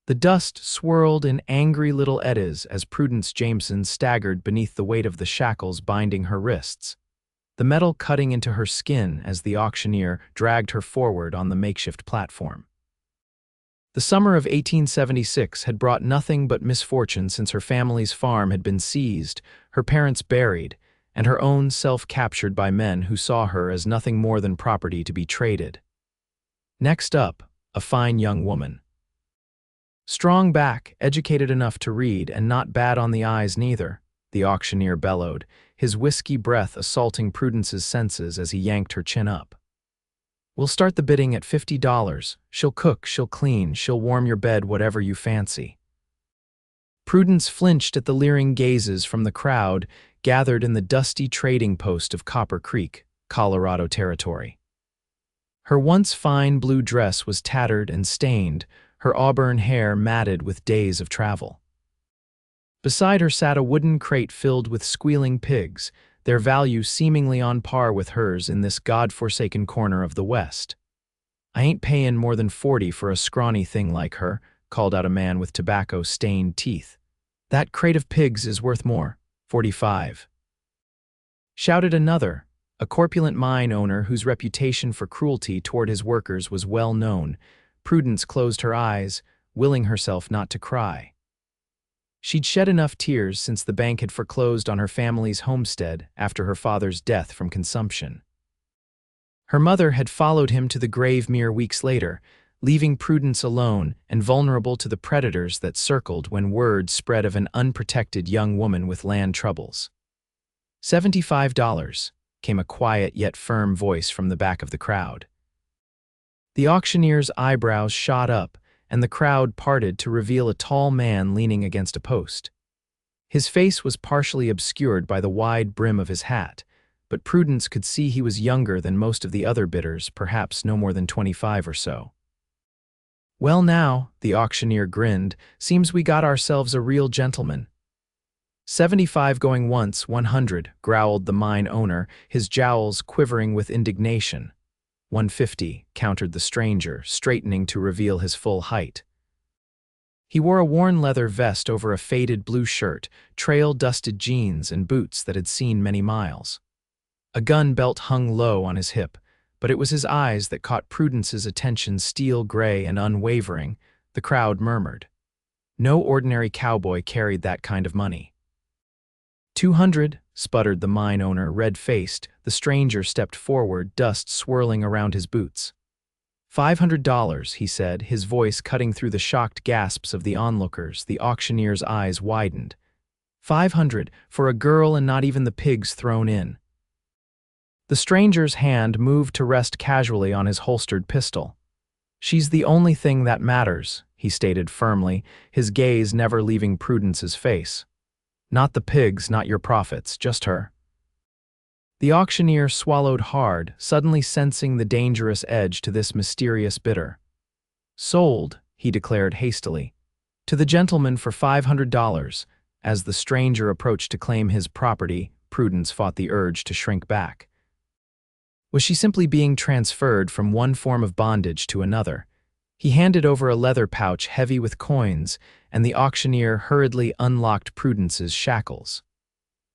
The dust swirled in angry little eddies as Prudence Jameson staggered beneath the weight of the shackles binding her wrists, the metal cutting into her skin as the auctioneer dragged her forward on the makeshift platform. The summer of 1876 had brought nothing but misfortune since her family's farm had been seized, her parents buried, and her own self captured by men who saw her as nothing more than property to be traded. Next up, a fine young woman. Strong back, educated enough to read, and not bad on the eyes neither, the auctioneer bellowed, his whiskey breath assaulting Prudence's senses as he yanked her chin up. We'll start the bidding at $50. She'll cook, she'll clean, she'll warm your bed, whatever you fancy. Prudence flinched at the leering gazes from the crowd gathered in the dusty trading post of Copper Creek, Colorado Territory. Her once fine blue dress was tattered and stained, her auburn hair matted with days of travel. Beside her sat a wooden crate filled with squealing pigs, their value seemingly on par with hers in this god-forsaken corner of the West. "I ain't payin' more than 40 for a scrawny thing like her," called out a man with tobacco-stained teeth. "That crate of pigs is worth more, 45. Shouted another, a corpulent mine owner whose reputation for cruelty toward his workers was well known. Prudence closed her eyes, willing herself not to cry. She'd shed enough tears since the bank had foreclosed on her family's homestead after her father's death from consumption. Her mother had followed him to the grave mere weeks later, leaving Prudence alone and vulnerable to the predators that circled when word spread of an unprotected young woman with land troubles. $75, came a quiet yet firm voice from the back of the crowd. The auctioneer's eyebrows shot up, and the crowd parted to reveal a tall man leaning against a post. His face was partially obscured by the wide brim of his hat, but Prudence could see he was younger than most of the other bidders, perhaps no more than 25 or so. "Well now," the auctioneer grinned, "seems we got ourselves a real gentleman." 75 going once, 100, growled the mine owner, his jowls quivering with indignation. 150, countered the stranger, straightening to reveal his full height. He wore a worn leather vest over a faded blue shirt, trail-dusted jeans, and boots that had seen many miles. A gun belt hung low on his hip, but it was his eyes that caught Prudence's attention, steel gray and unwavering. The crowd murmured. No ordinary cowboy carried that kind of money. 200, sputtered the mine owner, red-faced. The stranger stepped forward, dust swirling around his boots. $500, he said, his voice cutting through the shocked gasps of the onlookers. The auctioneer's eyes widened. 500, for a girl and not even the pigs thrown in. The stranger's hand moved to rest casually on his holstered pistol. "She's the only thing that matters," he stated firmly, his gaze never leaving Prudence's face. "Not the pigs, not your profits, just her." The auctioneer swallowed hard, suddenly sensing the dangerous edge to this mysterious bidder. "Sold," he declared hastily, "to the gentleman for $500. As the stranger approached to claim his property, Prudence fought the urge to shrink back. Was she simply being transferred from one form of bondage to another? He handed over a leather pouch heavy with coins, and the auctioneer hurriedly unlocked Prudence's shackles.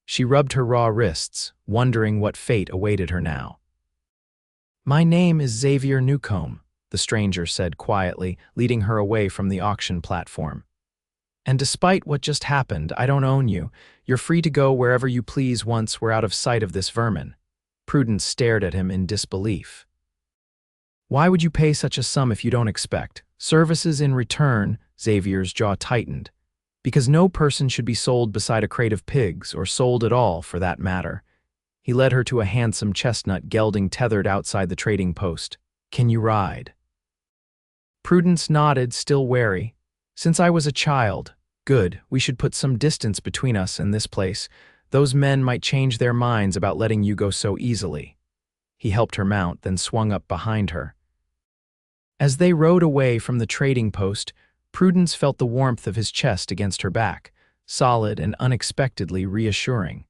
She rubbed her raw wrists, wondering what fate awaited her now. "My name is Xavier Newcomb," the stranger said quietly, leading her away from the auction platform. "And despite what just happened, I don't own you. You're free to go wherever you please once we're out of sight of this vermin." Prudence stared at him in disbelief. "Why would you pay such a sum if you don't expect services in return?" Xavier's jaw tightened. "Because no person should be sold beside a crate of pigs, or sold at all, for that matter." He led her to a handsome chestnut gelding tethered outside the trading post. "Can you ride?" Prudence nodded, still wary. "Since I was a child." "Good, we should put some distance between us and this place. Those men might change their minds about letting you go so easily." He helped her mount, then swung up behind her. As they rode away from the trading post, Prudence felt the warmth of his chest against her back, solid and unexpectedly reassuring.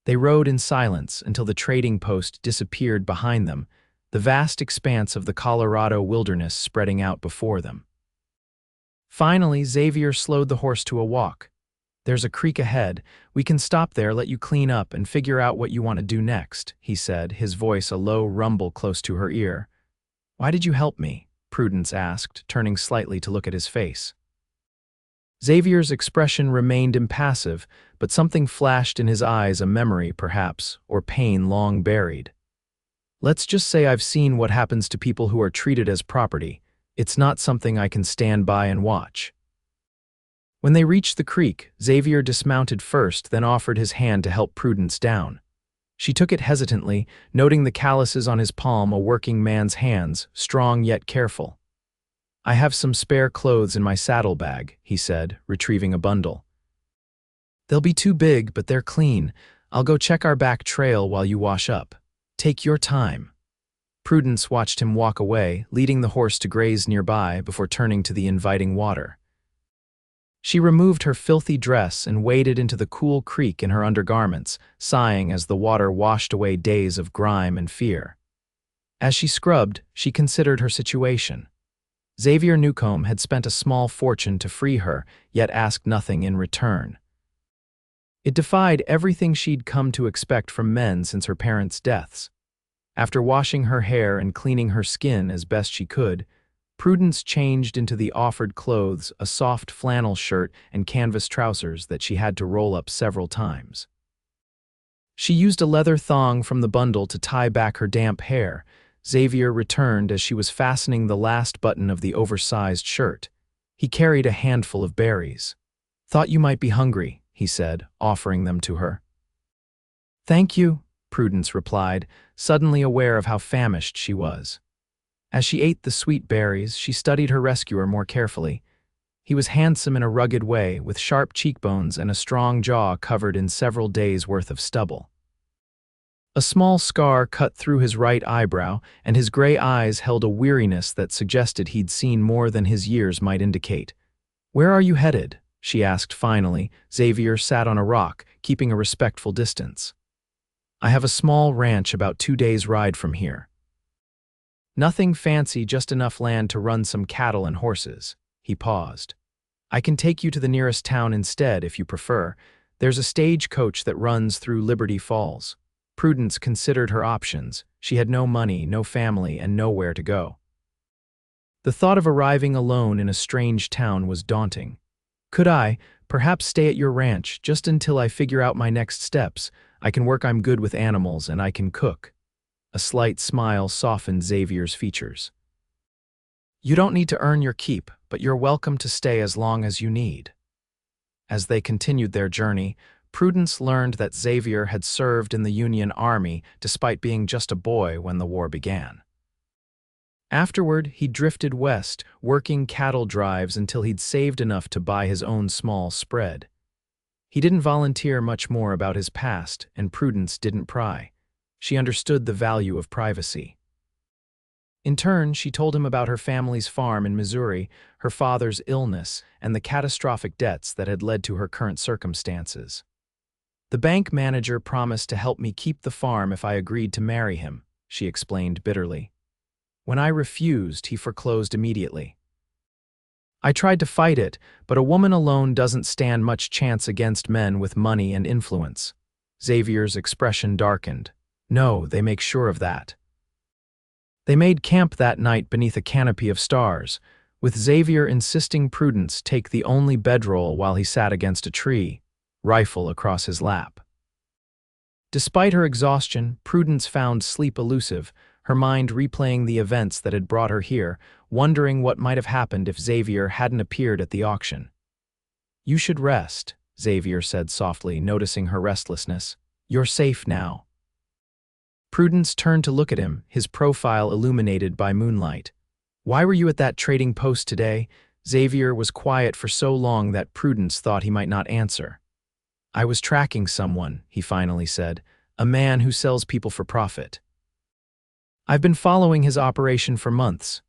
They rode in silence until the trading post disappeared behind them, the vast expanse of the Colorado wilderness spreading out before them. Finally, Xavier slowed the horse to a walk. "There's a creek ahead. We can stop there, let you clean up, and figure out what you want to do next," he said, his voice a low rumble close to her ear. "Why did you help me?" Prudence asked, turning slightly to look at his face. Xavier's expression remained impassive, but something flashed in his eyes, a memory, perhaps, or pain long buried. "Let's just say I've seen what happens to people who are treated as property. It's not something I can stand by and watch." When they reached the creek, Xavier dismounted first, then offered his hand to help Prudence down. She took it hesitantly, noting the calluses on his palm, a working man's hands, strong yet careful. "I have some spare clothes in my saddlebag," he said, retrieving a bundle. "They'll be too big, but they're clean. I'll go check our back trail while you wash up. Take your time." Prudence watched him walk away, leading the horse to graze nearby before turning to the inviting water. She removed her filthy dress and waded into the cool creek in her undergarments, sighing as the water washed away days of grime and fear. As she scrubbed, she considered her situation. Xavier Newcomb had spent a small fortune to free her, yet asked nothing in return. It defied everything she'd come to expect from men since her parents' deaths. After washing her hair and cleaning her skin as best she could, Prudence changed into the offered clothes, a soft flannel shirt and canvas trousers that she had to roll up several times. She used a leather thong from the bundle to tie back her damp hair. Xavier returned as she was fastening the last button of the oversized shirt. He carried a handful of berries. "Thought you might be hungry," he said, offering them to her. "Thank you," Prudence replied, suddenly aware of how famished she was. As she ate the sweet berries, she studied her rescuer more carefully. He was handsome in a rugged way, with sharp cheekbones and a strong jaw covered in several days' worth of stubble. A small scar cut through his right eyebrow, and his gray eyes held a weariness that suggested he'd seen more than his years might indicate. "Where are you headed?" she asked finally. Xavier sat on a rock, keeping a respectful distance. "I have a small ranch about 2 days' ride from here." "Nothing fancy, just enough land to run some cattle and horses." He paused. "I can take you to the nearest town instead, if you prefer. There's a stagecoach that runs through Liberty Falls." Prudence considered her options. She had no money, no family, and nowhere to go. The thought of arriving alone in a strange town was daunting. "Could I, perhaps stay at your ranch, just until I figure out my next steps? I can work, I'm good with animals, and I can cook." A slight smile softened Xavier's features. "You don't need to earn your keep, but you're welcome to stay as long as you need." As they continued their journey, Prudence learned that Xavier had served in the Union Army despite being just a boy when the war began. Afterward, he drifted west, working cattle drives until he'd saved enough to buy his own small spread. He didn't volunteer much more about his past, and Prudence didn't pry. She understood the value of privacy. In turn, she told him about her family's farm in Missouri, her father's illness, and the catastrophic debts that had led to her current circumstances. "The bank manager promised to help me keep the farm if I agreed to marry him," she explained bitterly. "When I refused, he foreclosed immediately. I tried to fight it, but a woman alone doesn't stand much chance against men with money and influence." Xavier's expression darkened. "No, they make sure of that." They made camp that night beneath a canopy of stars, with Xavier insisting Prudence take the only bedroll while he sat against a tree, rifle across his lap. Despite her exhaustion, Prudence found sleep elusive, her mind replaying the events that had brought her here, wondering what might have happened if Xavier hadn't appeared at the auction. "You should rest," Xavier said softly, noticing her restlessness. "You're safe now." Prudence turned to look at him, his profile illuminated by moonlight. "Why were you at that trading post today?" Xavier was quiet for so long that Prudence thought he might not answer. "I was tracking someone," he finally said, "a man who sells people for profit. I've been following his operation for months."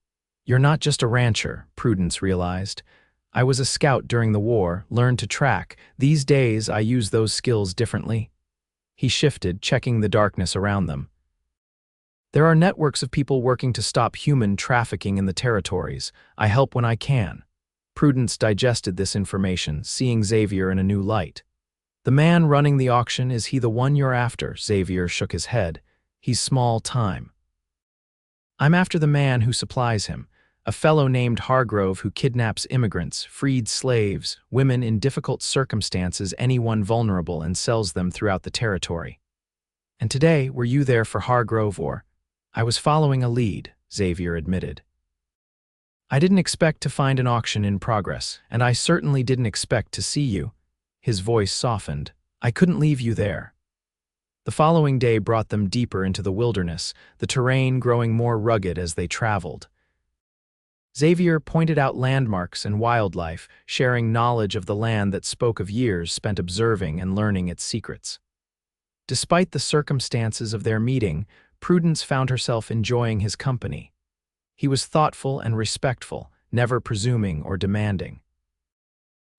"You're not just a rancher," Prudence realized. "I was a scout during the war, learned to track. These days I use those skills differently." He shifted, checking the darkness around them. "There are networks of people working to stop human trafficking in the territories. I help when I can." Prudence digested this information, seeing Xavier in a new light. The man running the auction, is he the one you're after? Xavier shook his head. He's small time. I'm after the man who supplies him, a fellow named Hargrove who kidnaps immigrants, freed slaves, women in difficult circumstances, anyone vulnerable, and sells them throughout the territory. And today, were you there for Hargrove or? I was following a lead, Xavier admitted. I didn't expect to find an auction in progress, and I certainly didn't expect to see you. His voice softened. I couldn't leave you there. The following day brought them deeper into the wilderness, the terrain growing more rugged as they traveled. Xavier pointed out landmarks and wildlife, sharing knowledge of the land that spoke of years spent observing and learning its secrets. Despite the circumstances of their meeting, Prudence found herself enjoying his company. He was thoughtful and respectful, never presuming or demanding.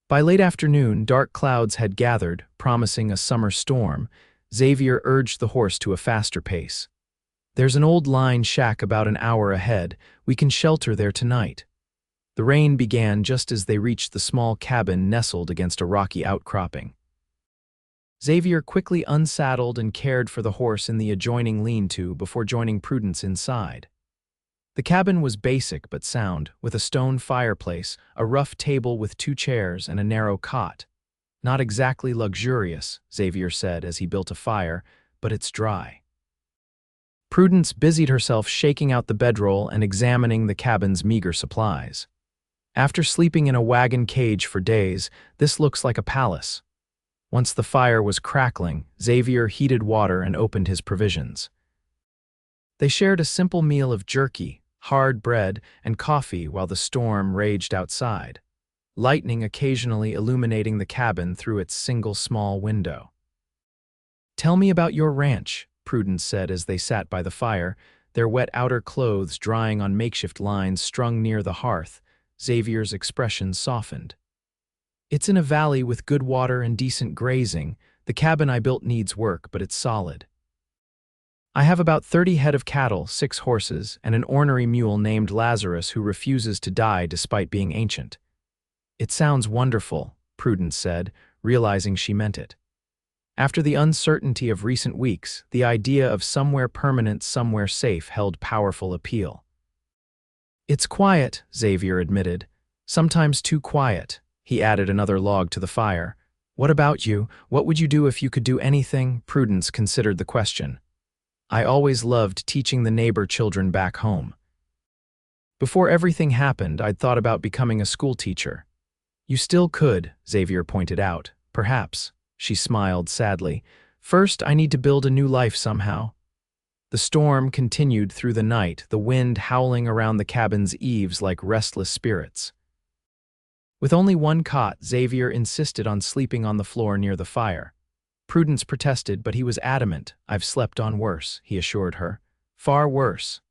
By late afternoon, dark clouds had gathered, promising a summer storm. Xavier urged the horse to a faster pace. There's an old line shack about an hour ahead. We can shelter there tonight. The rain began just as they reached the small cabin nestled against a rocky outcropping. Xavier quickly unsaddled and cared for the horse in the adjoining lean-to before joining Prudence inside. The cabin was basic but sound, with a stone fireplace, a rough table with 2 chairs, and a narrow cot. Not exactly luxurious, Xavier said as he built a fire, but it's dry. Prudence busied herself shaking out the bedroll and examining the cabin's meager supplies. After sleeping in a wagon cage for days, this looks like a palace. Once the fire was crackling, Xavier heated water and opened his provisions. They shared a simple meal of jerky, hard bread, and coffee while the storm raged outside, lightning occasionally illuminating the cabin through its single small window. "Tell me about your ranch," Prudence said as they sat by the fire, their wet outer clothes drying on makeshift lines strung near the hearth. Xavier's expression softened. "It's in a valley with good water and decent grazing. The cabin I built needs work, but it's solid. I have about 30 head of cattle, 6 horses, and an ornery mule named Lazarus who refuses to die despite being ancient." "It sounds wonderful," Prudence said, realizing she meant it. After the uncertainty of recent weeks, the idea of somewhere permanent, somewhere safe held powerful appeal. "It's quiet," Xavier admitted. "Sometimes too quiet." He added another log to the fire. "What about you? What would you do if you could do anything?" Prudence considered the question. "I always loved teaching the neighbor children back home. Before everything happened, I'd thought about becoming a school teacher." "You still could," Xavier pointed out. "Perhaps." She smiled sadly. "First, I need to build a new life somehow." The storm continued through the night, the wind howling around the cabin's eaves like restless spirits. With only one cot, Xavier insisted on sleeping on the floor near the fire. Prudence protested, but he was adamant. "I've slept on worse," he assured her. "Far worse."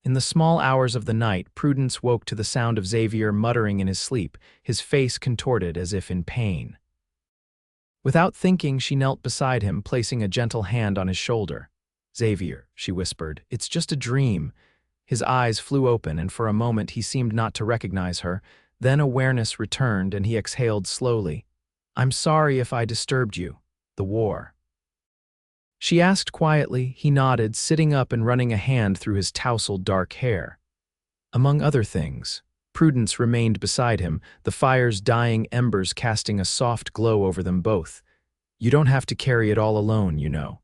In the small hours of the night, Prudence woke to the sound of Xavier muttering in his sleep, his face contorted as if in pain. Without thinking, she knelt beside him, placing a gentle hand on his shoulder. "Xavier," she whispered, "it's just a dream." His eyes flew open, and for a moment he seemed not to recognize her. Then awareness returned, and he exhaled slowly. "I'm sorry if I disturbed you. The war." She asked quietly. He nodded, sitting up and running a hand through his tousled dark hair. "Among other things." Prudence remained beside him, the fire's dying embers casting a soft glow over them both. "You don't have to carry it all alone, you know."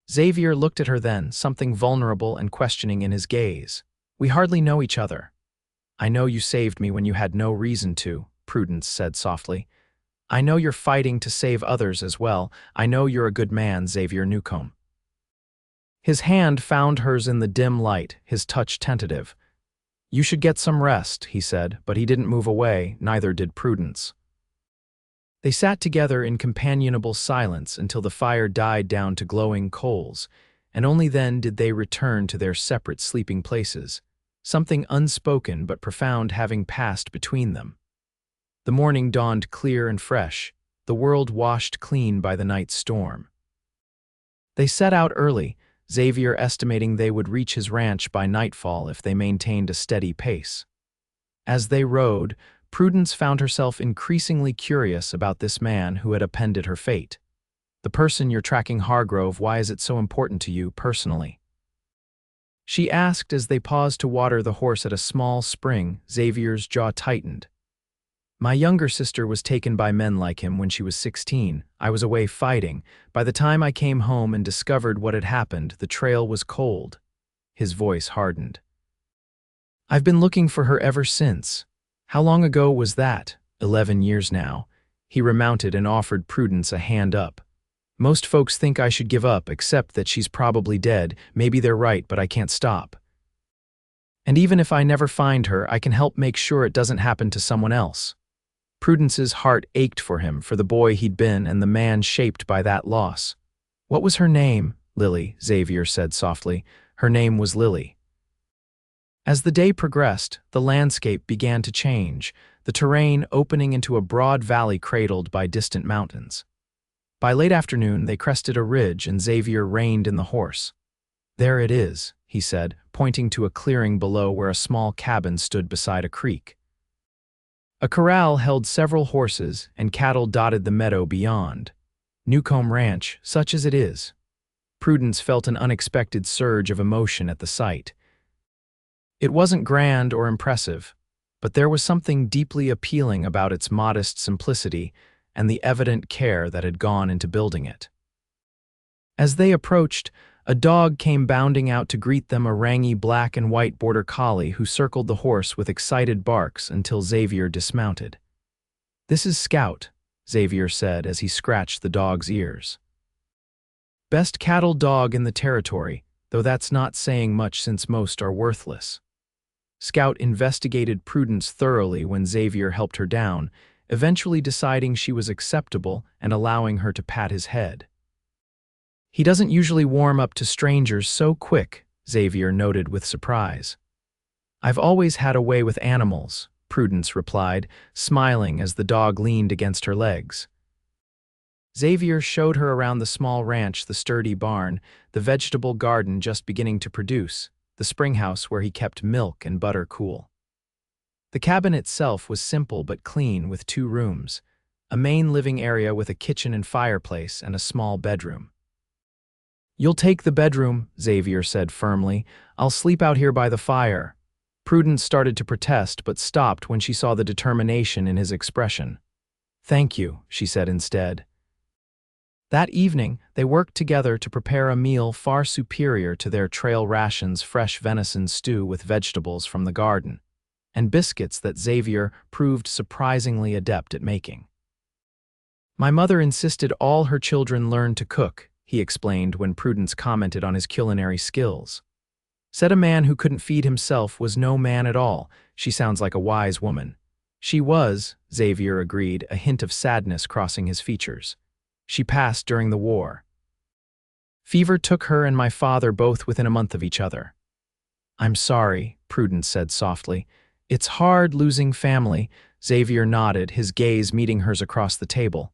Xavier looked at her then, something vulnerable and questioning in his gaze. "We hardly know each other." "I know you saved me when you had no reason to," Prudence said softly. "I know you're fighting to save others as well. I know you're a good man, Xavier Newcomb." His hand found hers in the dim light, his touch tentative. "You should get some rest," he said, but he didn't move away, neither did Prudence. They sat together in companionable silence until the fire died down to glowing coals, and only then did they return to their separate sleeping places, something unspoken but profound having passed between them. The morning dawned clear and fresh, the world washed clean by the night's storm. They set out early, Xavier estimating they would reach his ranch by nightfall if they maintained a steady pace. As they rode, Prudence found herself increasingly curious about this man who had upended her fate. The person you're tracking, Hargrove, why is it so important to you personally? She asked as they paused to water the horse at a small spring. Xavier's jaw tightened. My younger sister was taken by men like him when she was 16. I was away fighting. By the time I came home and discovered what had happened, the trail was cold. His voice hardened. I've been looking for her ever since. How long ago was that? 11 years now. He remounted and offered Prudence a hand up. Most folks think I should give up, except that she's probably dead. Maybe they're right, but I can't stop. And even if I never find her, I can help make sure it doesn't happen to someone else. Prudence's heart ached for him, for the boy he'd been and the man shaped by that loss. What was her name? Lily, Xavier said softly. Her name was Lily. As the day progressed, the landscape began to change, the terrain opening into a broad valley cradled by distant mountains. By late afternoon, they crested a ridge and Xavier reined in the horse. There it is, he said, pointing to a clearing below where a small cabin stood beside a creek. A corral held several horses and cattle dotted the meadow beyond. Newcomb Ranch, such as it is. Prudence felt an unexpected surge of emotion at the sight. It wasn't grand or impressive, but there was something deeply appealing about its modest simplicity and the evident care that had gone into building it. As they approached, a dog came bounding out to greet them, a rangy black and white border collie who circled the horse with excited barks until Xavier dismounted. This is Scout, Xavier said as he scratched the dog's ears. Best cattle dog in the territory, though that's not saying much since most are worthless. Scout investigated Prudence thoroughly when Xavier helped her down, eventually deciding she was acceptable and allowing her to pat his head. He doesn't usually warm up to strangers so quick, Xavier noted with surprise. I've always had a way with animals, Prudence replied, smiling as the dog leaned against her legs. Xavier showed her around the small ranch, the sturdy barn, the vegetable garden just beginning to produce, the springhouse where he kept milk and butter cool. The cabin itself was simple but clean with 2 rooms, a main living area with a kitchen and fireplace and a small bedroom. You'll take the bedroom, Xavier said firmly. I'll sleep out here by the fire. Prudence started to protest but stopped when she saw the determination in his expression. Thank you, she said instead. That evening, they worked together to prepare a meal far superior to their trail rations: fresh venison stew with vegetables from the garden, and biscuits that Xavier proved surprisingly adept at making. My mother insisted all her children learn to cook, he explained when Prudence commented on his culinary skills. Said a man who couldn't feed himself was no man at all. She sounds like a wise woman. She was, Xavier agreed, a hint of sadness crossing his features. She passed during the war. Fever took her and my father both within a month of each other. I'm sorry, Prudence said softly. It's hard losing family. Xavier nodded, his gaze meeting hers across the table.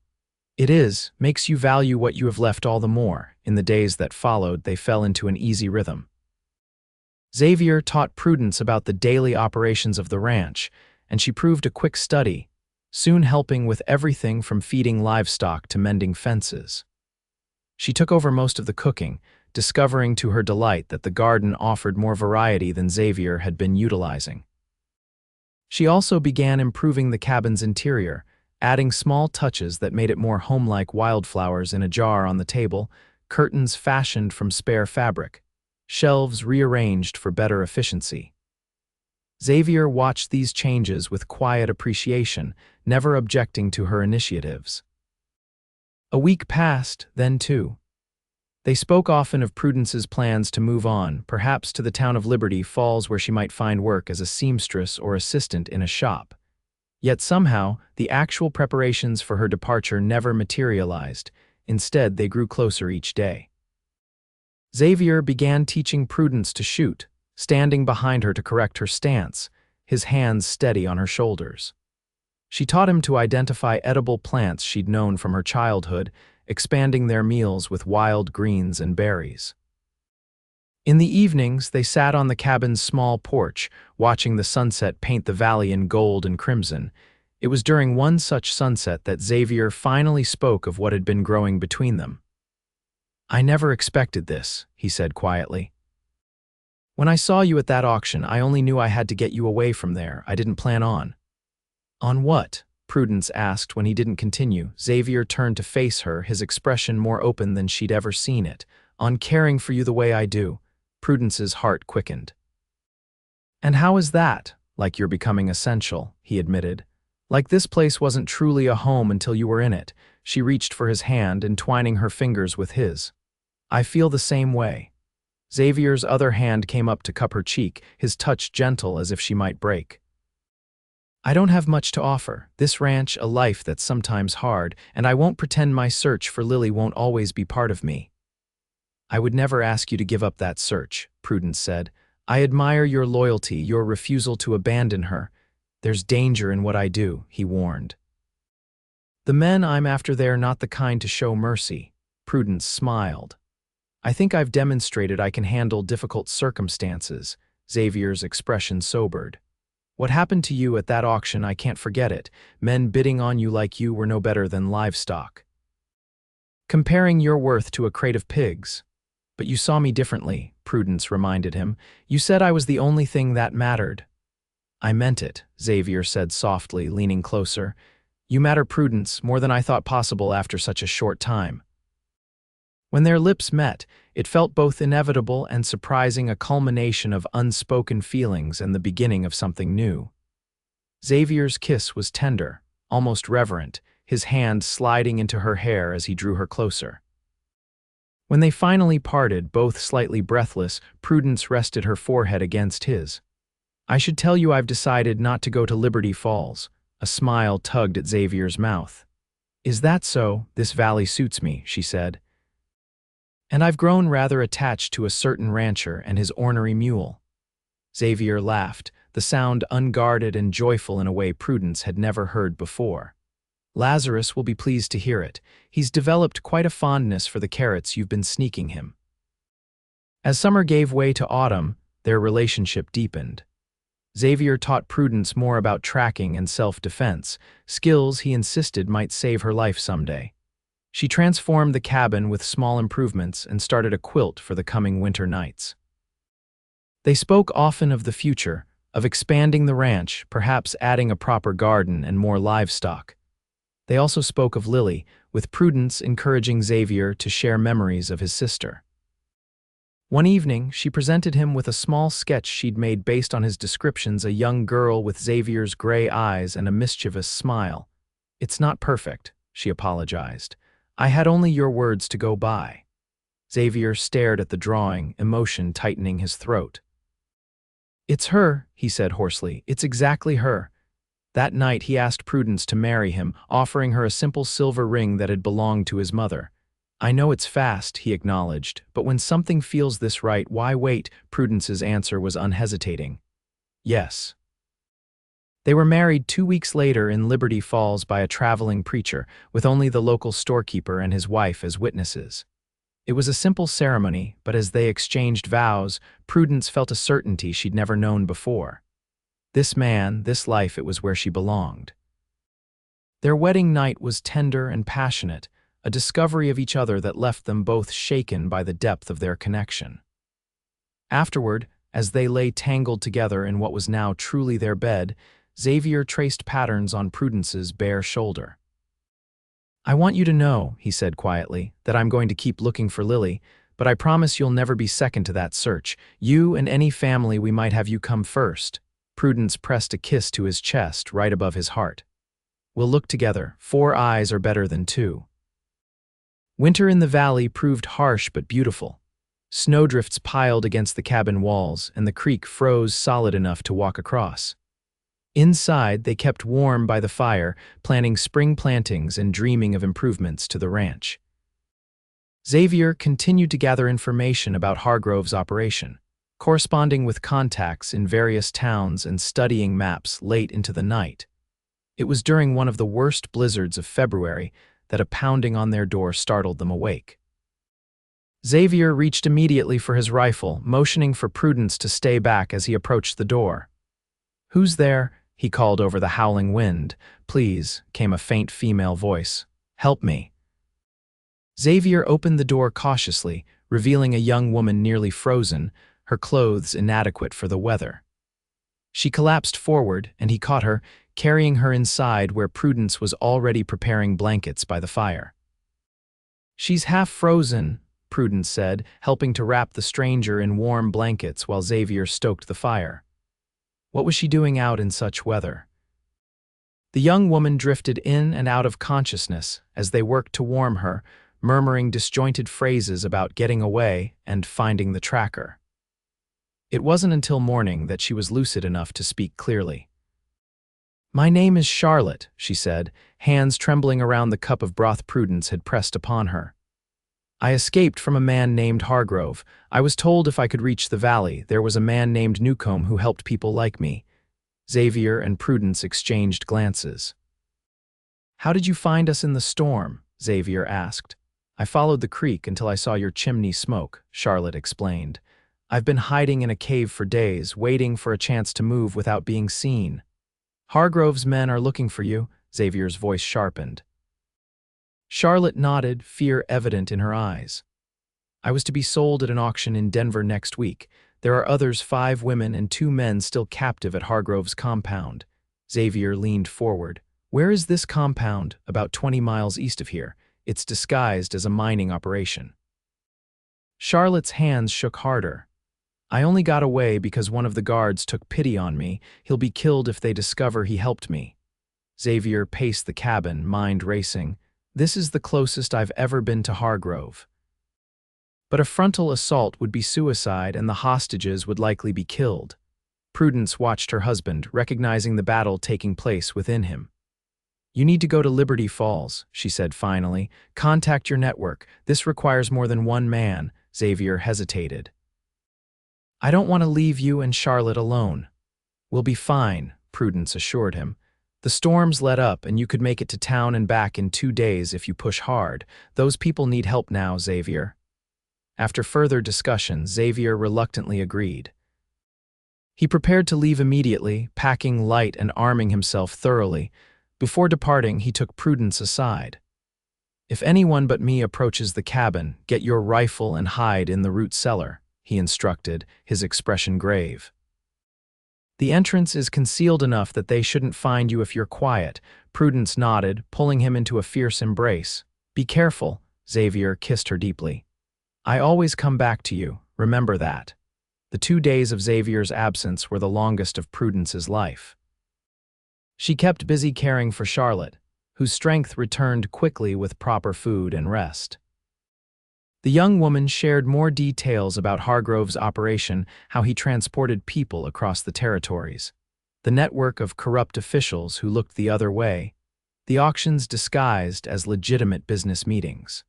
It is, makes you value what you have left all the more. In the days that followed, they fell into an easy rhythm. Xavier taught Prudence about the daily operations of the ranch, and she proved a quick study, soon helping with everything from feeding livestock to mending fences. She took over most of the cooking, discovering to her delight that the garden offered more variety than Xavier had been utilizing. She also began improving the cabin's interior, adding small touches that made it more homelike: wildflowers in a jar on the table, curtains fashioned from spare fabric, shelves rearranged for better efficiency. Xavier watched these changes with quiet appreciation, never objecting to her initiatives. A week passed, then 2. They spoke often of Prudence's plans to move on, perhaps to the town of Liberty Falls, where she might find work as a seamstress or assistant in a shop. Yet somehow, the actual preparations for her departure never materialized. Instead, they grew closer each day. Xavier began teaching Prudence to shoot, standing behind her to correct her stance, his hands steady on her shoulders. She taught him to identify edible plants she'd known from her childhood, expanding their meals with wild greens and berries. In the evenings, they sat on the cabin's small porch, watching the sunset paint the valley in gold and crimson. It was during one such sunset that Xavier finally spoke of what had been growing between them. "I never expected this," he said quietly. "When I saw you at that auction, I only knew I had to get you away from there. I didn't plan on." "On what?" Prudence asked when he didn't continue. Xavier turned to face her, his expression more open than she'd ever seen it. "On caring for you the way I do." Prudence's heart quickened. "And how is that? Like you're becoming essential," he admitted. "Like this place wasn't truly a home until you were in it." She reached for his hand, entwining her fingers with his. "I feel the same way." Xavier's other hand came up to cup her cheek, his touch gentle as if she might break. "I don't have much to offer. This ranch, a life that's sometimes hard, and I won't pretend my search for Lily won't always be part of me." "I would never ask you to give up that search," Prudence said. "I admire your loyalty, your refusal to abandon her. There's danger in what I do," he warned. "The men I'm after, they're not the kind to show mercy." Prudence smiled. "I think I've demonstrated I can handle difficult circumstances." Xavier's expression sobered. "What happened to you at that auction, I can't forget it. Men bidding on you like you were no better than livestock. Comparing your worth to a crate of pigs. But you saw me differently," Prudence reminded him. "You said I was the only thing that mattered." "I meant it," Xavier said softly, leaning closer. "You matter, Prudence, more than I thought possible after such a short time." When their lips met, it felt both inevitable and surprising, a culmination of unspoken feelings and the beginning of something new. Xavier's kiss was tender, almost reverent, his hand sliding into her hair as he drew her closer. When they finally parted, both slightly breathless, Prudence rested her forehead against his. "I should tell you I've decided not to go to Liberty Falls." A smile tugged at Xavier's mouth. "Is that so? This valley suits me," she said. "And I've grown rather attached to a certain rancher and his ornery mule." Xavier laughed, the sound unguarded and joyful in a way Prudence had never heard before. "Lazarus will be pleased to hear it. He's developed quite a fondness for the carrots you've been sneaking him." As summer gave way to autumn, their relationship deepened. Xavier taught Prudence more about tracking and self-defense, skills he insisted might save her life someday. She transformed the cabin with small improvements and started a quilt for the coming winter nights. They spoke often of the future, of expanding the ranch, perhaps adding a proper garden and more livestock. They also spoke of Lily, with Prudence encouraging Xavier to share memories of his sister. One evening, she presented him with a small sketch she'd made based on his descriptions, a young girl with Xavier's gray eyes and a mischievous smile. "It's not perfect," she apologized. "I had only your words to go by." Xavier stared at the drawing, emotion tightening his throat. "It's her," he said hoarsely. "It's exactly her." That night he asked Prudence to marry him, offering her a simple silver ring that had belonged to his mother. "I know it's fast," he acknowledged, "but when something feels this right, why wait?" Prudence's answer was unhesitating. "Yes." They were married 2 weeks later in Liberty Falls by a traveling preacher, with only the local storekeeper and his wife as witnesses. It was a simple ceremony, but as they exchanged vows, Prudence felt a certainty she'd never known before. This man, this life, it was where she belonged. Their wedding night was tender and passionate, a discovery of each other that left them both shaken by the depth of their connection. Afterward, as they lay tangled together in what was now truly their bed, Xavier traced patterns on Prudence's bare shoulder. "I want you to know," he said quietly, "that I'm going to keep looking for Lily, but I promise you'll never be second to that search. You and any family we might have you come first." Prudence pressed a kiss to his chest, right above his heart. "We'll look together. 4 eyes are better than 2. Winter in the valley proved harsh but beautiful. Snowdrifts piled against the cabin walls, and the creek froze solid enough to walk across. Inside, they kept warm by the fire, planning spring plantings and dreaming of improvements to the ranch. Xavier continued to gather information about Hargrove's operation, corresponding with contacts in various towns and studying maps late into the night. It was during one of the worst blizzards of February that a pounding on their door startled them awake. Xavier reached immediately for his rifle, motioning for Prudence to stay back as he approached the door. "Who's there?" he called over the howling wind. "Please," came a faint female voice. "Help me." Xavier opened the door cautiously, revealing a young woman nearly frozen, her clothes inadequate for the weather. She collapsed forward, and he caught her, carrying her inside where Prudence was already preparing blankets by the fire. "She's half frozen," Prudence said, helping to wrap the stranger in warm blankets while Xavier stoked the fire. What was she doing out in such weather? The young woman drifted in and out of consciousness as they worked to warm her, murmuring disjointed phrases about getting away and finding the tracker. It wasn't until morning that she was lucid enough to speak clearly. "My name is Charlotte," she said, hands trembling around the cup of broth Prudence had pressed upon her. "I escaped from a man named Hargrove. I was told if I could reach the valley, there was a man named Newcomb who helped people like me." Xavier and Prudence exchanged glances. "How did you find us in the storm?" Xavier asked. "I followed the creek until I saw your chimney smoke," Charlotte explained. "I've been hiding in a cave for days, waiting for a chance to move without being seen." "Hargrove's men are looking for you," Xavier's voice sharpened. Charlotte nodded, fear evident in her eyes. "I was to be sold at an auction in Denver next week. There are others, 5 women and 2 men still captive at Hargrove's compound." Xavier leaned forward. "Where is this compound?" "About 20 miles east of here. It's disguised as a mining operation." Charlotte's hands shook harder. "I only got away because one of the guards took pity on me. He'll be killed if they discover he helped me." Xavier paced the cabin, mind racing. "This is the closest I've ever been to Hargrove." But a frontal assault would be suicide and the hostages would likely be killed. Prudence watched her husband, recognizing the battle taking place within him. "You need to go to Liberty Falls," she said finally. "Contact your network. This requires more than 1 man." Xavier hesitated. "I don't want to leave you and Charlotte alone." "We'll be fine," Prudence assured him. "The storm's let up and you could make it to town and back in 2 days if you push hard. Those people need help now, Xavier." After further discussion, Xavier reluctantly agreed. He prepared to leave immediately, packing light and arming himself thoroughly. Before departing, he took Prudence aside. "If anyone but me approaches the cabin, get your rifle and hide in the root cellar," he instructed, his expression grave. "The entrance is concealed enough that they shouldn't find you if you're quiet." Prudence nodded, pulling him into a fierce embrace. "Be careful," Xavier kissed her deeply. "I always come back to you, remember that." The 2 days of Xavier's absence were the longest of Prudence's life. She kept busy caring for Charlotte, whose strength returned quickly with proper food and rest. The young woman shared more details about Hargrove's operation, how he transported people across the territories, the network of corrupt officials who looked the other way, the auctions disguised as legitimate business meetings.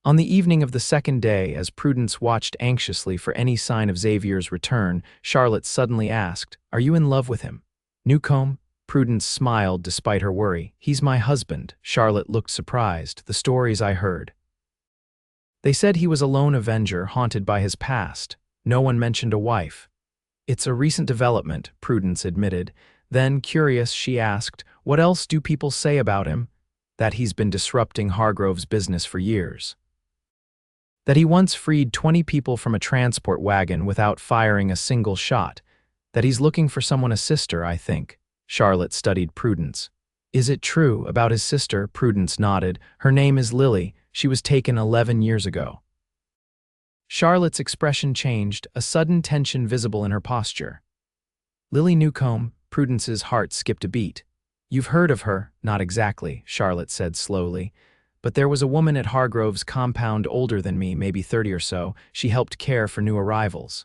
On the evening of the 2nd day, as Prudence watched anxiously for any sign of Xavier's return, Charlotte suddenly asked, "Are you in love with him?" "Newcomb?" Prudence smiled despite her worry. "He's my husband." Charlotte looked surprised. "The stories I heard. They said he was a lone avenger haunted by his past. No one mentioned a wife." "It's a recent development," Prudence admitted. Then, curious, she asked, "What else do people say about him?" "That he's been disrupting Hargrove's business for years. That he once freed 20 people from a transport wagon without firing a single shot. That he's looking for someone, a sister, I think." Charlotte studied Prudence. "Is it true about his sister?" Prudence nodded. "Her name is Lily. She was taken 11 years ago." Charlotte's expression changed, a sudden tension visible in her posture. "Lily Newcomb," Prudence's heart skipped a beat. "You've heard of her?" "Not exactly," Charlotte said slowly. "But there was a woman at Hargrove's compound older than me, maybe 30 or so. She helped care for new arrivals.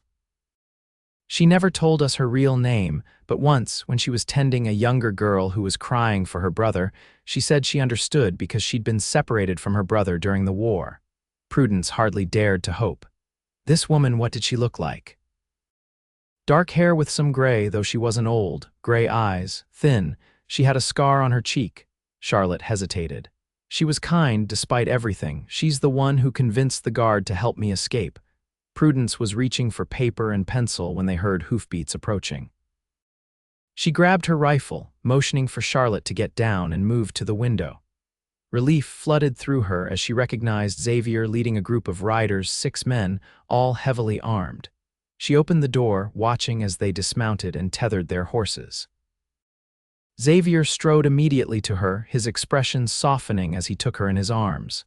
She never told us her real name, but once, when she was tending a younger girl who was crying for her brother, she said she understood because she'd been separated from her brother during the war." Prudence hardly dared to hope. "This woman, what did she look like?" "Dark hair with some gray, though she wasn't old. Gray eyes, thin. She had a scar on her cheek." Charlotte hesitated. She was kind despite everything. She's the one who convinced the guard to help me escape. Prudence was reaching for paper and pencil when they heard hoofbeats approaching. She grabbed her rifle, motioning for Charlotte to get down, and moved to the window. Relief flooded through her as she recognized Xavier leading a group of riders, 6 men, all heavily armed. She opened the door, watching as they dismounted and tethered their horses. Xavier strode immediately to her, his expression softening as he took her in his arms.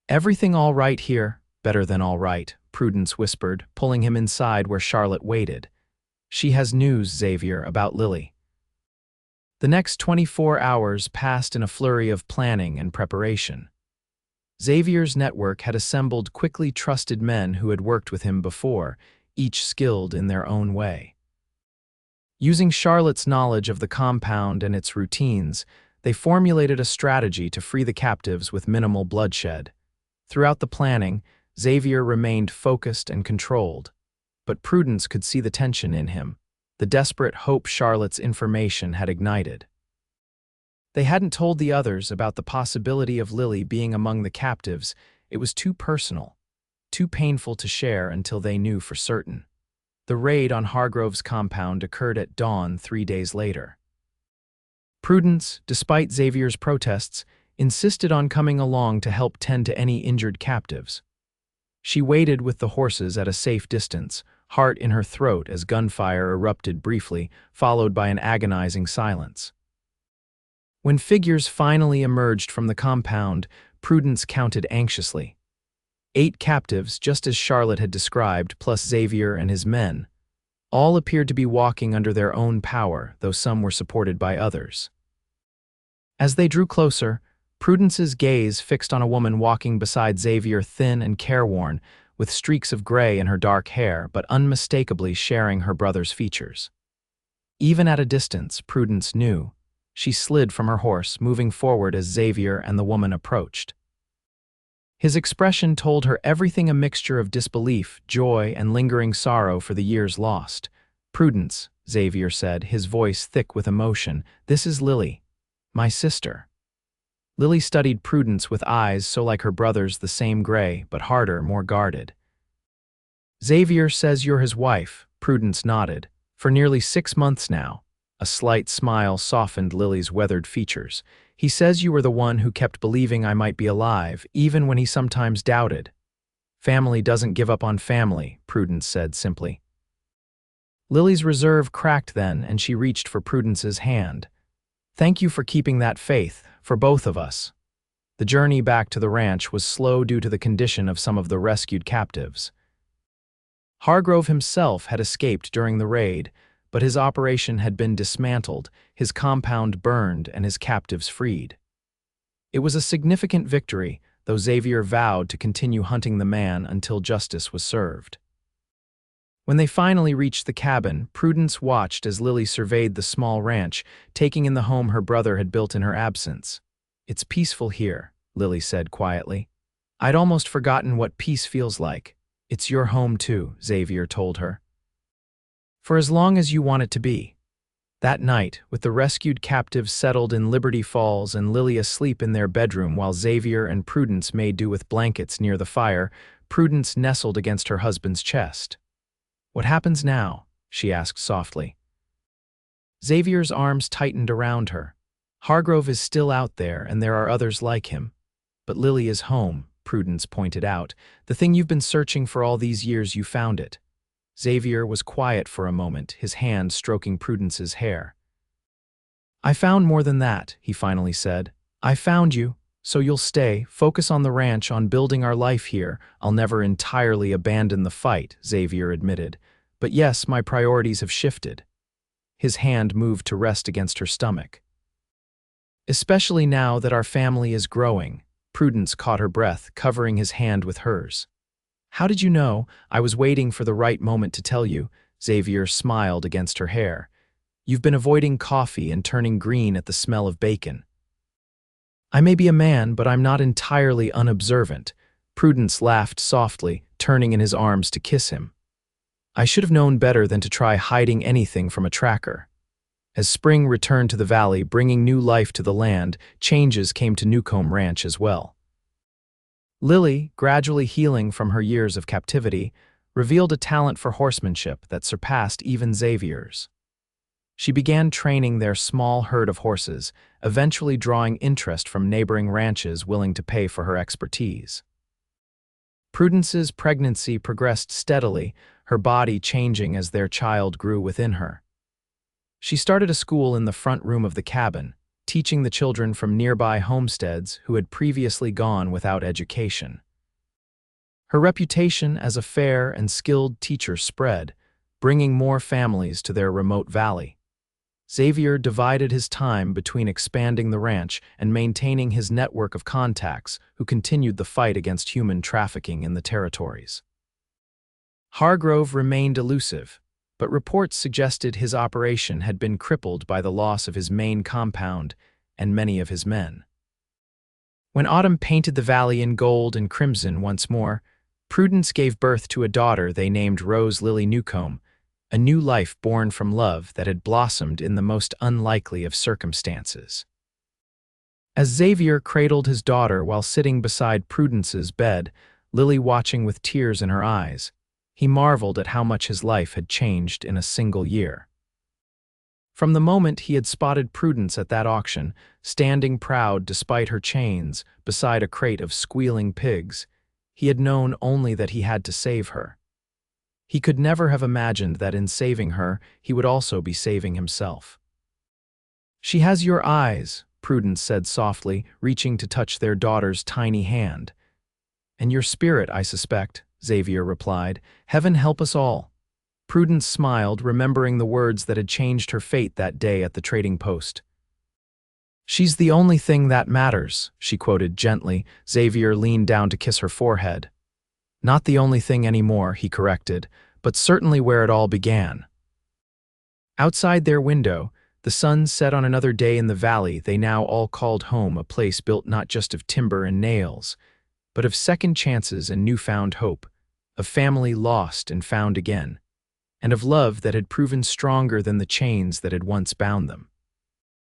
"Everything all right here?" "Better than all right," Prudence whispered, pulling him inside where Charlotte waited. "She has news, Xavier, about Lily." The next 24 hours passed in a flurry of planning and preparation. Xavier's network had assembled quickly trusted men who had worked with him before, each skilled in their own way. Using Charlotte's knowledge of the compound and its routines, they formulated a strategy to free the captives with minimal bloodshed. Throughout the planning, Xavier remained focused and controlled, but Prudence could see the tension in him, the desperate hope Charlotte's information had ignited. They hadn't told the others about the possibility of Lily being among the captives. It was too personal, too painful to share until they knew for certain. The raid on Hargrove's compound occurred at dawn 3 days later. Prudence, despite Xavier's protests, insisted on coming along to help tend to any injured captives. She waited with the horses at a safe distance, heart in her throat as gunfire erupted briefly, followed by an agonizing silence. When figures finally emerged from the compound, Prudence counted anxiously. 8 captives, just as Charlotte had described, plus Xavier and his men. All appeared to be walking under their own power, though some were supported by others. As they drew closer, Prudence's gaze fixed on a woman walking beside Xavier, thin and careworn, with streaks of gray in her dark hair, but unmistakably sharing her brother's features. Even at a distance, Prudence knew. She slid from her horse, moving forward as Xavier and the woman approached. His expression told her everything, a mixture of disbelief, joy, and lingering sorrow for the years lost. "Prudence," Xavier said, his voice thick with emotion, "this is Lily, my sister." Lily studied Prudence with eyes so like her brother's, the same gray, but harder, more guarded. "Xavier says you're his wife," Prudence nodded. "For nearly 6 months now." A slight smile softened Lily's weathered features. "He says you were the one who kept believing I might be alive, even when he sometimes doubted." "Family doesn't give up on family," Prudence said simply. Lily's reserve cracked then, and she reached for Prudence's hand. "Thank you for keeping that faith, for both of us." The journey back to the ranch was slow due to the condition of some of the rescued captives. Hargrove himself had escaped during the raid, but his operation had been dismantled, his compound burned, and his captives freed. It was a significant victory, though Xavier vowed to continue hunting the man until justice was served. When they finally reached the cabin, Prudence watched as Lily surveyed the small ranch, taking in the home her brother had built in her absence. "It's peaceful here," Lily said quietly. "I'd almost forgotten what peace feels like." "It's your home too," Xavier told her. "For as long as you want it to be." That night, with the rescued captives settled in Liberty Falls and Lily asleep in their bedroom while Xavier and Prudence made do with blankets near the fire, Prudence nestled against her husband's chest. "What happens now?" she asked softly. Xavier's arms tightened around her. "Hargrove is still out there, and there are others like him. But Lily is home," Prudence pointed out. "The thing you've been searching for all these years, you found it." Xavier was quiet for a moment, his hand stroking Prudence's hair. "I found more than that," he finally said. "I found you, so you'll stay, focus on the ranch, on building our life here." "I'll never entirely abandon the fight," Xavier admitted. "But yes, my priorities have shifted." His hand moved to rest against her stomach. "Especially now that our family is growing." Prudence caught her breath, covering his hand with hers. "How did you know?" "I was waiting for the right moment to tell you." Xavier smiled against her hair. "You've been avoiding coffee and turning green at the smell of bacon." "I may be a man, but I'm not entirely unobservant." Prudence laughed softly, turning in his arms to kiss him. "I should have known better than to try hiding anything from a tracker." As spring returned to the valley, bringing new life to the land, changes came to Newcomb Ranch as well. Lily, gradually healing from her years of captivity, revealed a talent for horsemanship that surpassed even Xavier's. She began training their small herd of horses, eventually drawing interest from neighboring ranches willing to pay for her expertise. Prudence's pregnancy progressed steadily, her body changing as their child grew within her. She started a school in the front room of the cabin, teaching the children from nearby homesteads who had previously gone without education. Her reputation as a fair and skilled teacher spread, bringing more families to their remote valley. Xavier divided his time between expanding the ranch and maintaining his network of contacts who continued the fight against human trafficking in the territories. Hargrove remained elusive, but reports suggested his operation had been crippled by the loss of his main compound and many of his men. When autumn painted the valley in gold and crimson once more, Prudence gave birth to a daughter they named Rose Lily Newcomb, a new life born from love that had blossomed in the most unlikely of circumstances. As Xavier cradled his daughter while sitting beside Prudence's bed, Lily watching with tears in her eyes, he marveled at how much his life had changed in a single year. From the moment he had spotted Prudence at that auction, standing proud despite her chains beside a crate of squealing pigs, he had known only that he had to save her. He could never have imagined that in saving her, he would also be saving himself. "She has your eyes," Prudence said softly, reaching to touch their daughter's tiny hand. "And your spirit, I suspect," Xavier replied. "Heaven help us all." Prudence smiled, remembering the words that had changed her fate that day at the trading post. "She's the only thing that matters," she quoted gently. Xavier leaned down to kiss her forehead. "Not the only thing anymore," he corrected, "but certainly where it all began." Outside their window, the sun set on another day in the valley they now all called home, a place built not just of timber and nails, but of second chances and newfound hope, of family lost and found again, and of love that had proven stronger than the chains that had once bound them.